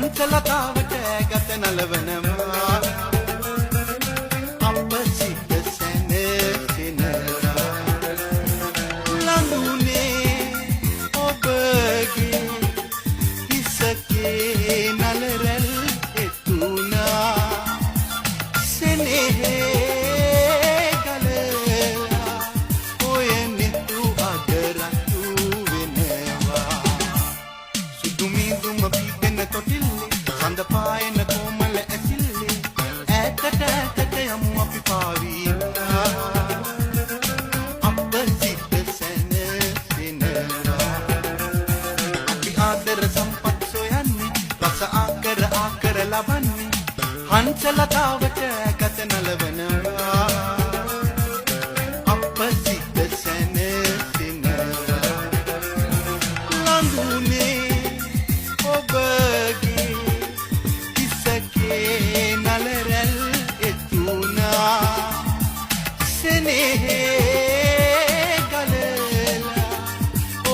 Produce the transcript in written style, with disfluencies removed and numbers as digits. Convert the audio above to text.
හංසලතාවට ගත නලවනවා අප සිත සැනසෙනවා ලඟුනේ ඔබගේ හිසකේ නලරැල් එතුනා සෙනෙහේ ගලලා ඔය නිතු අදරතු වෙනවා සුදුමිදුම පිපෙන තොටිල්ලේ සඳ පායන කොමල ඇසිල්ලේ ඈතට ඈතට යමු අපි පාවීලා අප සිත සැනසෙනවා අපි ආදර සම්පත් සොයන්නේ රස ආකර ආකර ලබන්නේ හංසලතාවට ගත නලවනවා